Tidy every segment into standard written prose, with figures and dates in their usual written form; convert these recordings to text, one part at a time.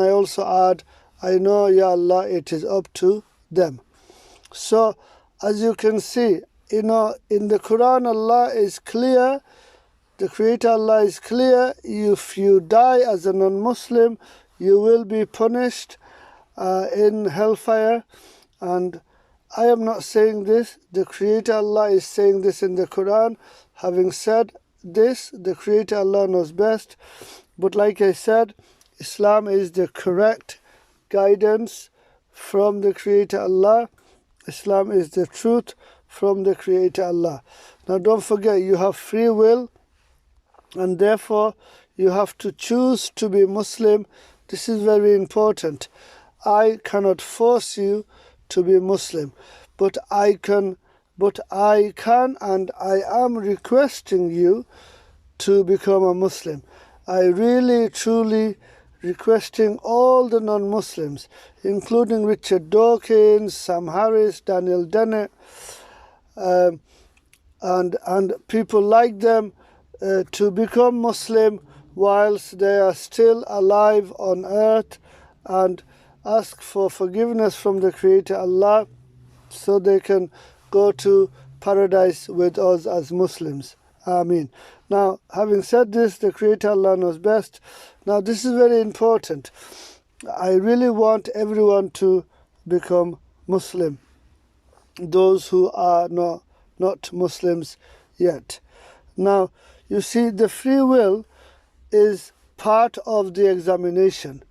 I also add, I know, Ya Allah, it is up to them. So, as you can see, in the Quran, Allah is clear. The Creator Allah is clear. If you die as a non-Muslim, you will be punished in hellfire. And I am not saying this. The Creator Allah is saying this in the Quran. Having said this, the Creator Allah knows best. But like I said, Islam is the correct guidance from the Creator Allah. Islam is the truth from the Creator Allah. Now don't forget, you have free will, and therefore you have to choose to be Muslim. This is very important. I cannot force you to be Muslim, but I can and I am requesting you to become a Muslim. I really truly requesting all the non-Muslims, including Richard Dawkins, Sam Harris, Daniel Dennett, and people like them, to become Muslim whilst they are still alive on earth, and ask for forgiveness from the Creator Allah so they can go to paradise with us as Muslims. Ameen. Now, having said this, the Creator Allah knows best. Now, this is very important. I really want everyone to become Muslim, those who are not Muslims yet. Now, you see, the free will is part of the examination.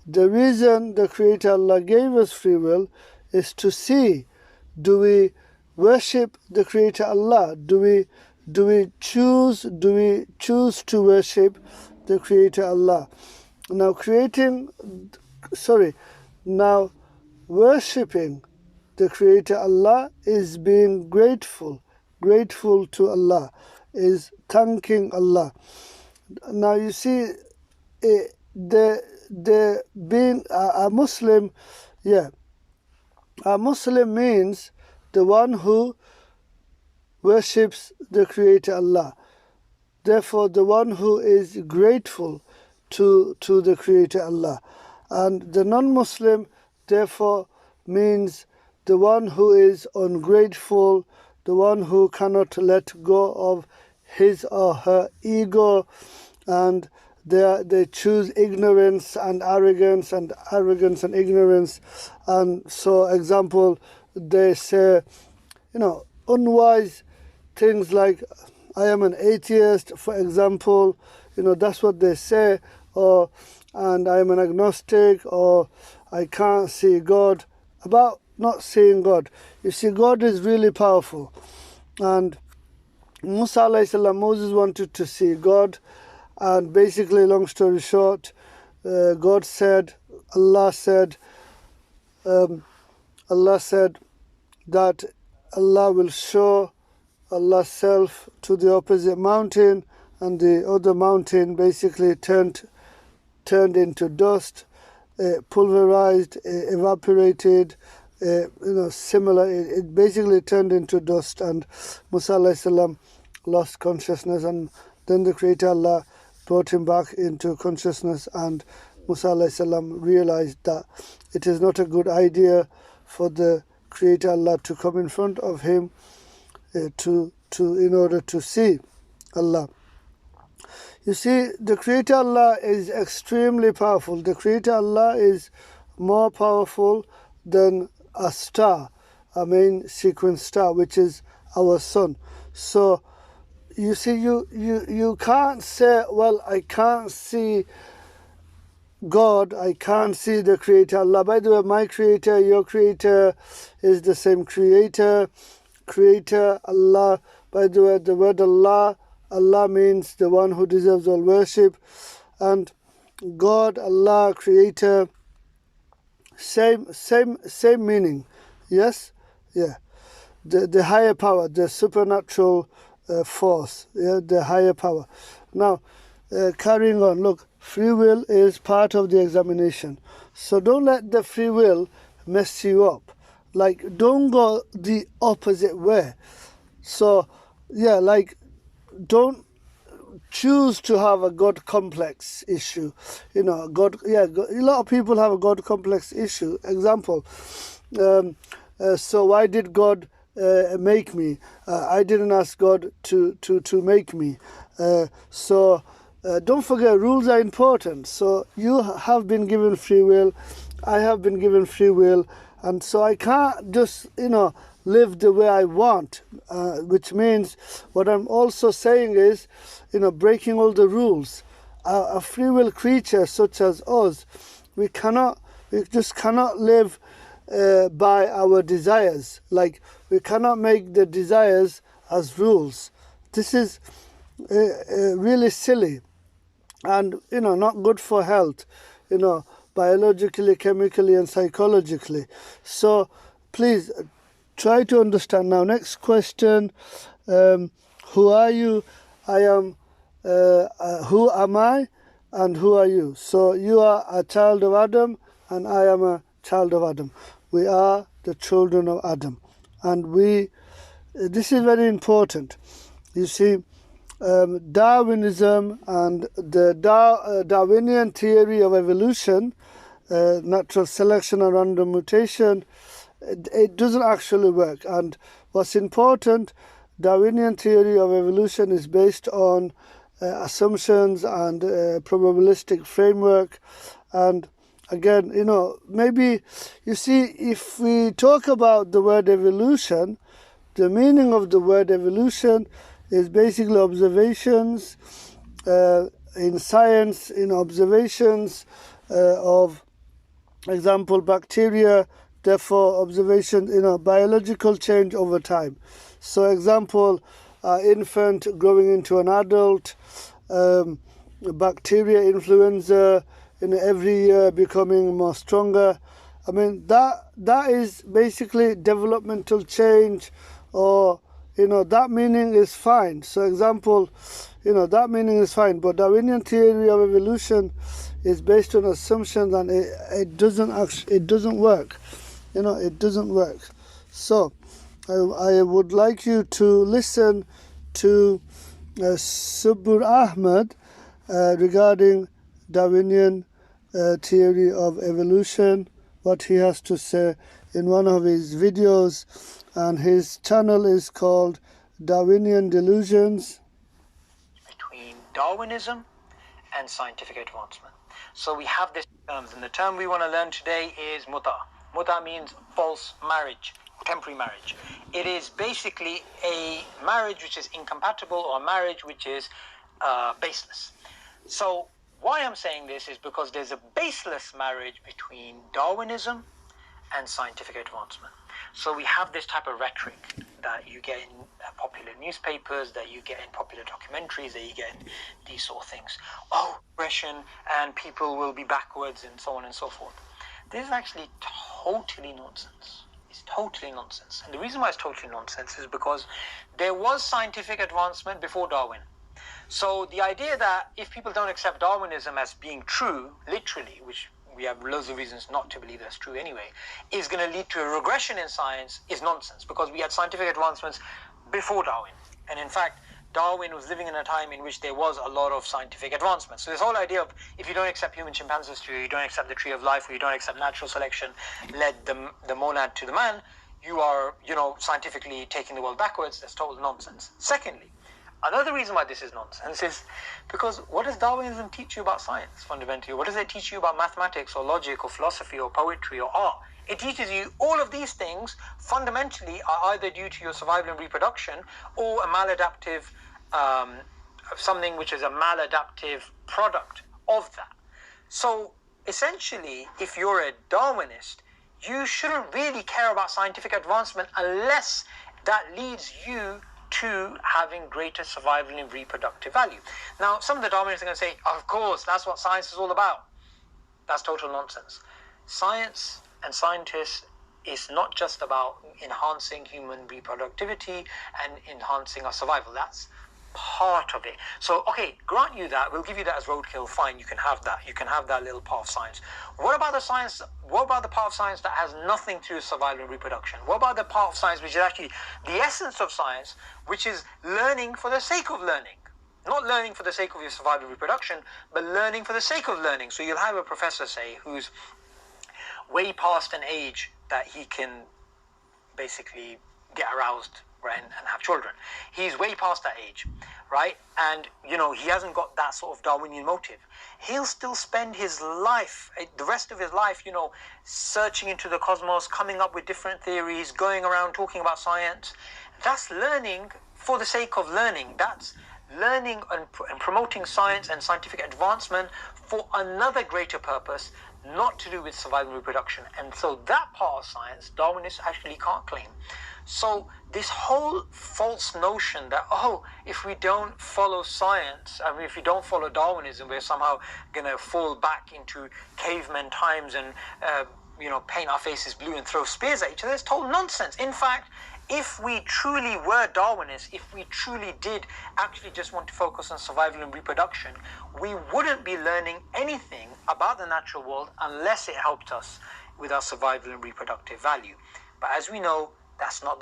The reason the Creator Allah gave us free will is to see, do we worship the Creator Allah? Do we choose to worship the Creator Allah? Now worshipping the Creator Allah is being grateful to Allah, is thanking Allah. Now you see, the being a Muslim, a Muslim means the one who worships the Creator Allah. Therefore, the one who is grateful to the Creator Allah. And the non-Muslim, therefore, means the one who is ungrateful, the one who cannot let go of his or her ego, and they choose ignorance and arrogance and ignorance. And so, example, they say, unwise things like, I am an atheist, for example, that's what they say, and I am an agnostic, or I can't see God. About not seeing God. You see, God is really powerful. And Moses wanted to see God, and basically, long story short, Allah said that Allah will show Allah's self to the opposite mountain, and the other mountain basically turned into dust, pulverized, evaporated, similar. It basically turned into dust, and Musa lost consciousness, and then the Creator Allah brought him back into consciousness, and Musa realized that it is not a good idea for the Creator Allah to come in front of him in order to see Allah. You see, the Creator Allah is extremely powerful. The Creator Allah is more powerful than a star, a main sequence star, which is our sun. So you see, you can't say, well, I can't see God, I can't see the Creator Allah. By the way, my Creator, your Creator is the same Creator Allah. By the way, the word Allah means the one who deserves all worship, and God, Allah, Creator, same meaning. Yes, yeah. The higher power, the supernatural force, the higher power. Now, carrying on, look, free will is part of the examination. So don't let the free will mess you up. Like, don't go the opposite way. So, don't choose to have a God complex issue. A lot of people have a God complex issue. Example, so why did God make me? I didn't ask God to make me. Don't forget, rules are important. So you have been given free will, I have been given free will, and so I can't just, live the way I want, which means what I'm also saying is, breaking all the rules. A free will creature such as us, we just cannot live by our desires. Like, we cannot make the desires as rules. This is really silly and not good for health, biologically, chemically and psychologically. So please try to understand. Now, next question, who are you? I am who am I and who are you? So you are a child of Adam and I am a child of Adam. We are the children of Adam, and this is very important. You see, Darwinism and the Darwinian theory of evolution, natural selection and random mutation, it doesn't actually work. And what's important, Darwinian theory of evolution is based on assumptions and probabilistic framework. And again, maybe, you see, if we talk about the word evolution, the meaning of the word evolution is basically observations in science, observations of, example, bacteria, therefore observation, biological change over time. So example, infant growing into an adult, bacteria, influenza, every year becoming more stronger. I mean, that is basically developmental change, or that meaning is fine. So example, that meaning is fine, but Darwinian theory of evolution is based on assumptions, and it doesn't work. It doesn't work. So I would like you to listen to Subur Ahmed regarding Darwinian theory of evolution, what he has to say in one of his videos, and his channel is called Darwinian Delusions. Between Darwinism and scientific advancement. So we have this terms, and the term we want to learn today is muta. Muta means false marriage, temporary marriage. It is basically a marriage which is incompatible, or a marriage which is baseless. So why I'm saying this is because there's a baseless marriage between Darwinism and scientific advancement. So we have this type of rhetoric that you get in popular newspapers, that you get in popular documentaries, that you get in these sort of things. Oh, regression, and people will be backwards, and so on and so forth. This is actually totally nonsense. It's totally nonsense. And the reason why it's totally nonsense is because there was scientific advancement before Darwin. So the idea that if people don't accept Darwinism as being true, literally, which we have loads of reasons not to believe that's true anyway, is going to lead to a regression in science is nonsense, because we had scientific advancements before Darwin. And in fact, Darwin was living in a time in which there was a lot of scientific advancement. So this whole idea of, if you don't accept human chimpanzees theory, you don't accept the tree of life, or you don't accept natural selection led the monad to the man, you are, scientifically taking the world backwards. That's total nonsense. Secondly, another reason why this is nonsense is because what does Darwinism teach you about science, fundamentally? What does it teach you about mathematics, or logic, or philosophy, or poetry, or art? It teaches you all of these things fundamentally are either due to your survival and reproduction, or a maladaptive, something which is a maladaptive product of that. So essentially, if you're a Darwinist, you shouldn't really care about scientific advancement unless that leads you to having greater survival and reproductive value. Now, some of the Darwinists are going to say, of course, that's what science is all about. That's total nonsense. Science and scientists is not just about enhancing human reproductivity and enhancing our survival. That's part of it. So, okay, grant you that. We'll give you that as roadkill. Fine, you can have that. You can have that little part of science. What about the science? What about the part of science that has nothing to do with survival and reproduction? What about the part of science which is actually the essence of science, which is learning for the sake of learning? Not learning for the sake of your survival and reproduction, but learning for the sake of learning. So you'll have a professor, say, who's way past an age that he can basically get aroused, right, and have children. He's way past that age, right? And, you know, he hasn't got that sort of Darwinian motive. He'll still spend his life, the rest of his life, you know, searching into the cosmos, coming up with different theories, going around talking about science. That's learning for the sake of learning. That's learning and promoting science and scientific advancement for another greater purpose, not to do with survival and reproduction. And so that part of science, Darwinists actually can't claim. So this whole false notion that, oh, if we don't follow science, I mean, if we don't follow Darwinism, we're somehow going to fall back into caveman times and, you know, paint our faces blue and throw spears at each other. It's total nonsense. In fact, if we truly were Darwinists, if we truly did actually just want to focus on survival and reproduction, we wouldn't be learning anything about the natural world unless it helped us with our survival and reproductive value. But as we know, that's not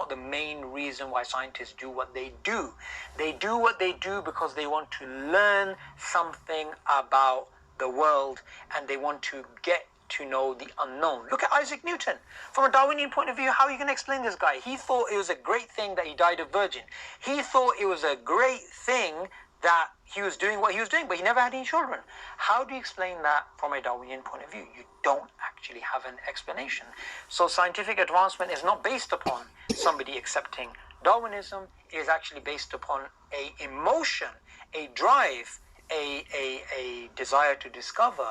the main reason why scientists do what they do. They do what they do because they want to learn something about the world, and they want to get to know the unknown. Look at Isaac Newton. From a Darwinian point of view, how are you going to explain this guy? He thought it was a great thing that he died a virgin. He thought it was a great thing that he was doing what he was doing, but he never had any children. How do you explain that from a Darwinian point of view? You don't actually have an explanation. So scientific advancement is not based upon somebody accepting Darwinism. It is actually based upon a emotion, a drive, a desire to discover,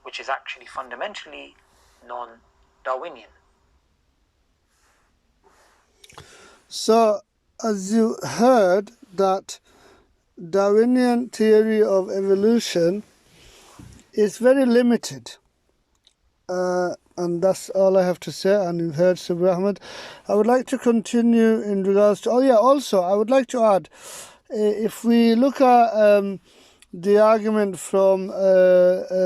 which is actually fundamentally non-Darwinian. So, as you heard, that Darwinian theory of evolution is very limited. And that's all I have to say. And you've heard Sabri Ahmed. I would like to continue in regards to... also, I would like to add, if we look at the argument from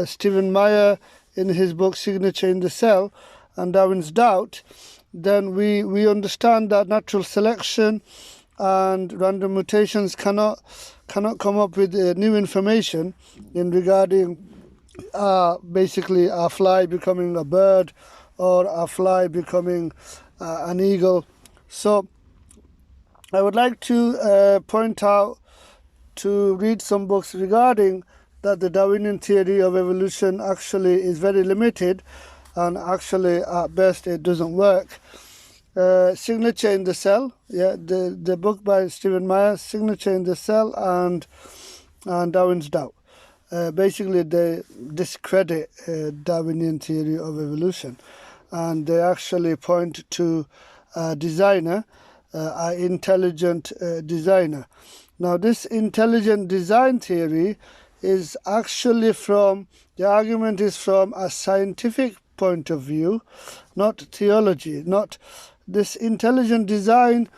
Stephen Meyer in his book Signature in the Cell and Darwin's Doubt, then we understand that natural selection and random mutations cannot come up with new information in regarding basically a fly becoming a bird or a fly becoming an eagle. So I would like to point out, to read some books regarding that the Darwinian theory of evolution actually is very limited, and actually at best it doesn't work. Signature in the Cell, the book by Stephen Meyer, Signature in the Cell and Darwin's Doubt. Basically they discredit Darwinian theory of evolution, and they actually point to a designer, an intelligent designer. Now this intelligent design theory is actually the argument is from a scientific point of view, not theology. Not this intelligent design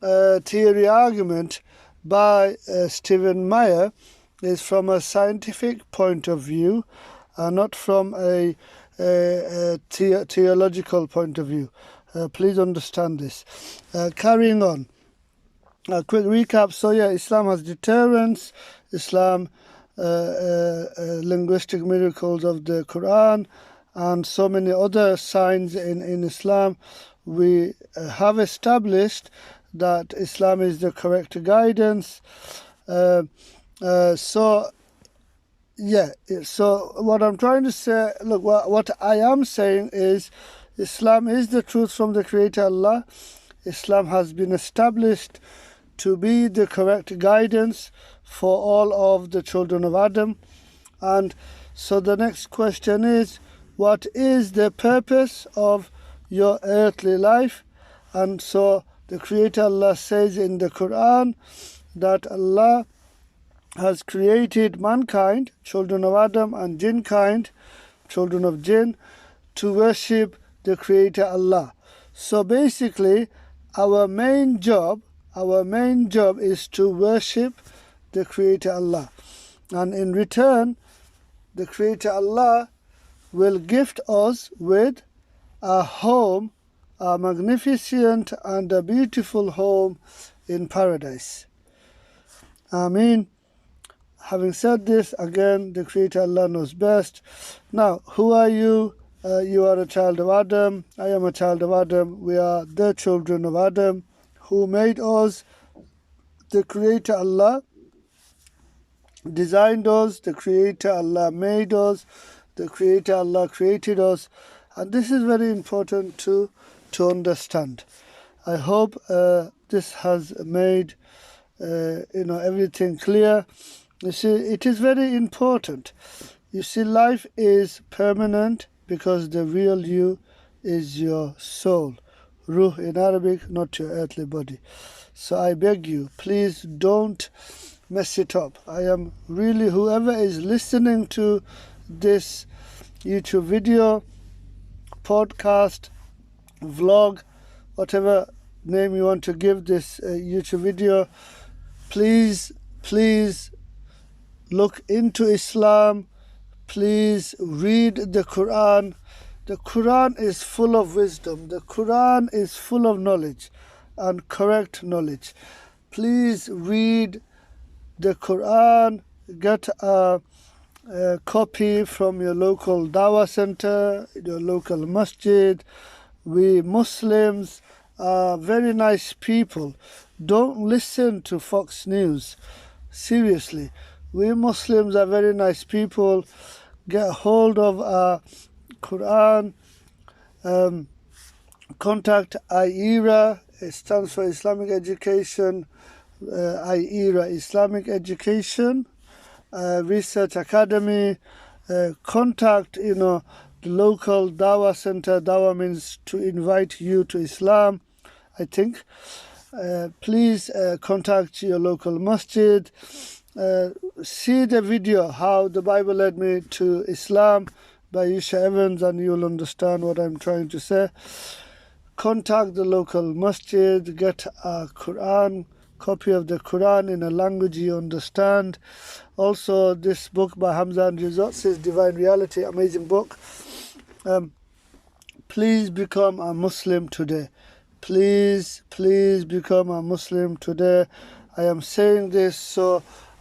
theory argument by Stephen Meyer is from a scientific point of view, not from a theological point of view. Please understand this. Carrying on. A quick recap. So Islam has deterrence, Islam, linguistic miracles of the Quran, and so many other signs in Islam. We have established that Islam is the correct guidance. So what I'm trying to say, look, what I am saying is Islam is the truth from the Creator Allah. Islam has been established to be the correct guidance for all of the children of Adam. And so the next question is, what is the purpose of your earthly life? And so the Creator Allah says in the Quran that Allah has created mankind, children of Adam, and jinn kind, children of jinn, to worship the Creator Allah. So basically our main job is to worship the Creator Allah, and in return the Creator Allah will gift us with a home, a magnificent and a beautiful home in paradise. Ameen. Having said this, again, the Creator Allah knows best. Now, who are you? You are a child of Adam. I am a child of Adam. We are the children of Adam. Who made us? The Creator Allah designed us. The Creator Allah made us. The Creator Allah created us. And this is very important to understand. I hope this has made everything clear. You see, it is very important. You see, life is permanent because the real you is your soul. Ruh in Arabic, not your earthly body. So I beg you, please don't mess it up. I am really, whoever is listening to this YouTube video, podcast, vlog, whatever name you want to give this YouTube video, please look into Islam. Please read the Quran. The Quran is full of wisdom. The Quran is full of knowledge and correct knowledge. Please read the Quran. Get a copy from your local dawah center, your local masjid. We Muslims are very nice people. Don't listen to Fox News. Seriously, we Muslims are very nice people. Get hold of a Quran. Contact IERA. It stands for Islamic Education. IERA, Islamic Education Research Academy. Contact the local dawah center. Dawah means to invite you to Islam, I think. Please contact your local masjid. See the video, How the Bible Led Me to Islam by Yusha Evans, and you'll understand what I'm trying to say. Contact the local masjid. Get a Quran, copy of the Quran in a language you understand. Also, this book by Hamza and Rizot is Divine Reality, amazing book. Please become a Muslim today. Please become a Muslim today. I am saying this so